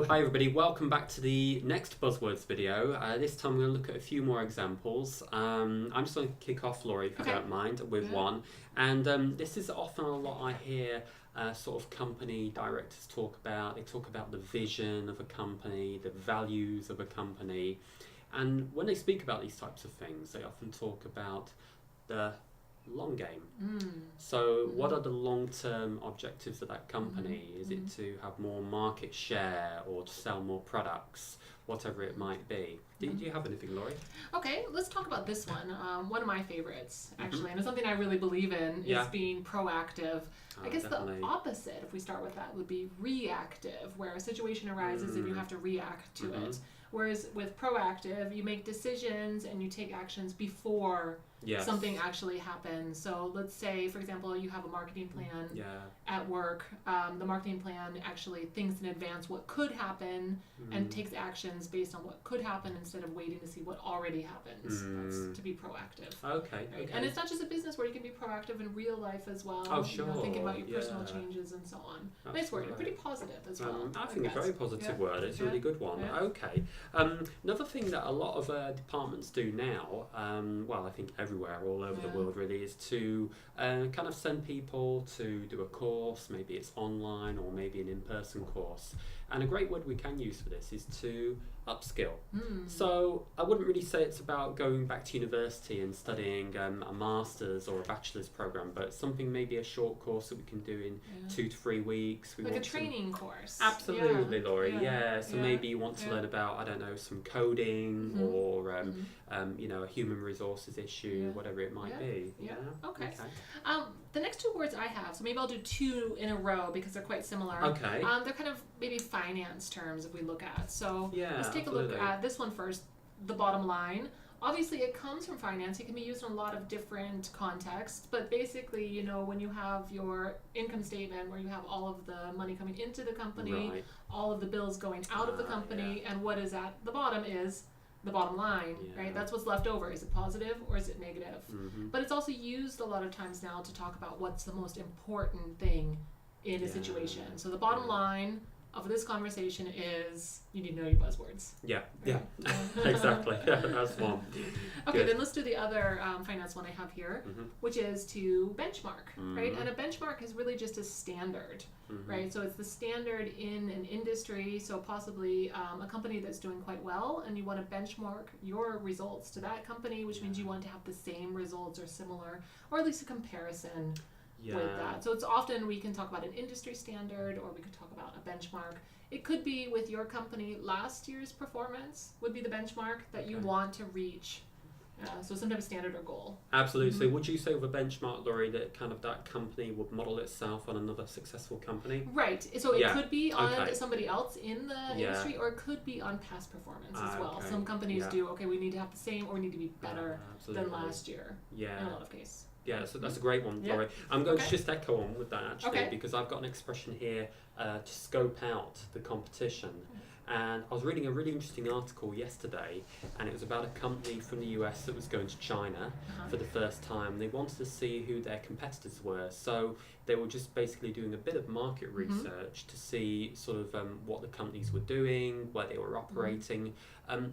Hi everybody, welcome back to the next Buzzwords video. This time we're going to look at a few more examples. I'm just going to kick off, Lawrie, if you don't mind, with one. And this is often a lot I hear sort of company directors talk about. They talk about the vision of a company, the values of a company. And when they speak about these types of things, they often talk about the long game. So what are the long-term objectives of that company? Is it to have more market share or to sell more products, whatever it might be? Do you have anything, Lawrie? Okay, let's talk about this one. One of my favorites, actually, and it's something I really believe in, is being proactive. I guess definitely. The opposite, if we start with that, would be reactive, where a situation arises and you have to react to it. Whereas with proactive, you make decisions and you take actions before something actually happens. So let's say, for example, you have a marketing plan at work. The marketing plan actually thinks in advance what could happen and takes actions based on what could happen instead of waiting to see what already happens. That's to be proactive. Okay. And it's not just a business where you can be proactive in real life as well. Oh, sure. You know, thinking about your personal changes and so on. Nice word. Pretty positive as well. I think a very positive word. It's a really good one. Okay. Another thing that a lot of departments do now, well, I think everywhere, all over the world really, is to kind of send people to do a course. Maybe it's online or maybe an in-person course. And a great word we can use for this is to upskill. So I wouldn't really say it's about going back to university and studying a master's or a bachelor's program, but something, maybe a short course that we can do in 2 to 3 weeks. Like a training course. Absolutely, Lawrie. So maybe you want to learn about, I don't know, some coding or you know, a human resources issue, whatever it might be. Okay. The next 2 words I have, so maybe I'll do 2 in a row because they're quite similar. Okay. They're kind of maybe finance terms if we look at. So let's take a look at this one first, the bottom line. Obviously, it comes from finance. It can be used in a lot of different contexts, but basically, you know, when you have your income statement where you have all of the money coming into the company, all of the bills going out of the company, and what is at the bottom is the bottom line, right? That's what's left over. Is it positive or is it negative? But it's also used a lot of times now to talk about what's the most important thing in a situation. So the bottom line of this conversation is you need to know your buzzwords. Exactly. That's one. Okay, then let's do the other finance one I have here, which is to benchmark, right? And a benchmark is really just a standard, right? So it's the standard in an industry, so possibly a company that's doing quite well, and you want to benchmark your results to that company, which means you want to have the same results or similar, or at least a comparison with that. So it's often we can talk about an industry standard or we could talk about a benchmark. It could be with your company, last year's performance would be the benchmark that you want to reach. So some type of standard or goal. Absolutely. So would you say with a benchmark, Lawrie, that kind of that company would model itself on another successful company? Right. So it could be on somebody else in the industry, or it could be on past performance as well. Some companies do, we need to have the same or we need to be better than last year in a lot of cases. Yeah, so that's a great one, Lawrie. I'm going to just echo on with that actually, because I've got an expression here to scope out the competition. And I was reading a really interesting article yesterday, and it was about a company from the US that was going to China for the first time. They wanted to see who their competitors were, so they were just basically doing a bit of market research to see sort of what the companies were doing, where they were operating.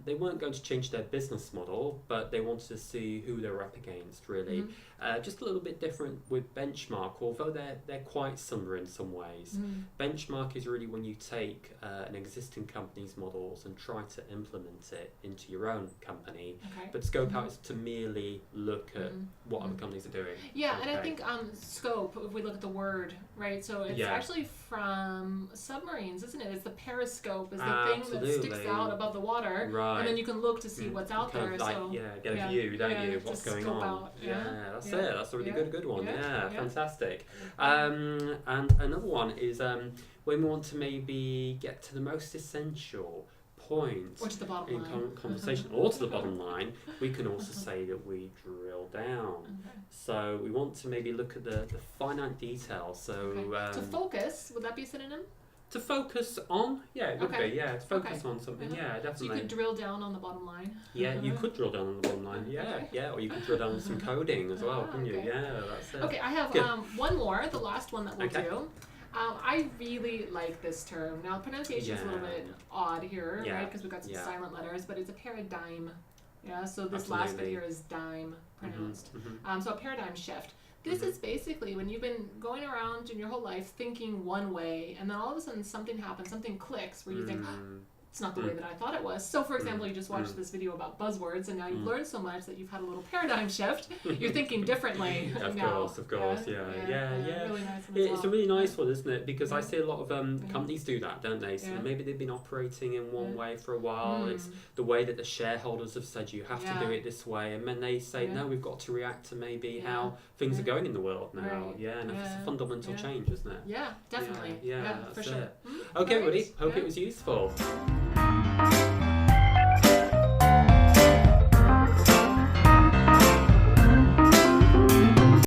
They weren't going to change their business model, but they wanted to see who they were up against, really. Just a little bit different with benchmark, although they're quite similar in some ways. Benchmark is really when you take an existing company's models and try to implement it into your own company. But scope out is to merely look at what other companies are doing. And I think scope, if we look at the word, right? So it's actually from submarines, isn't it? It's the periscope, is the thing that sticks out above the water. And then you can look to see what's out there. Like, get a view, don't you? What's going on? That's it. That's a really good one. Fantastic. And another one is when we want to maybe get to the most essential point or to the bottom line. Conversation, or to the bottom line, we can also say that we drill down. So we want to maybe look at the finite details. So to focus, would that be a synonym? To focus on, it would be, to focus on something, definitely. So you could drill down on the bottom line? Yeah, you could drill down on the bottom line, or you could drill down on some coding as well, couldn't you? Yeah, that's it. Okay, I have one more, the last one that we'll do. I really like this term. Now, pronunciation is a little bit odd here, right? Because we've got some silent letters, but it's a paradigm. Yeah, so this last bit here is dime pronounced. So a paradigm shift. This is basically when you've been going around in your whole life thinking one way, and then all of a sudden something happens, something clicks where you think, it's not the way that I thought it was. So, for example, you just watched this video about buzzwords, and now you've learned so much that you've had a little paradigm shift. You're thinking differently now. Of course, yeah. Really nice one It's a really nice one, isn't it? Because I see a lot of companies do that, don't they? So maybe they've been operating in one way for a while. It's the way that the shareholders have said you have to do it this way, and then they say, no, we've got to react to maybe how things are going in the world now. And it's a fundamental change, isn't it? Yeah, definitely. Yeah, for sure. Okay, everybody. Hope it was useful.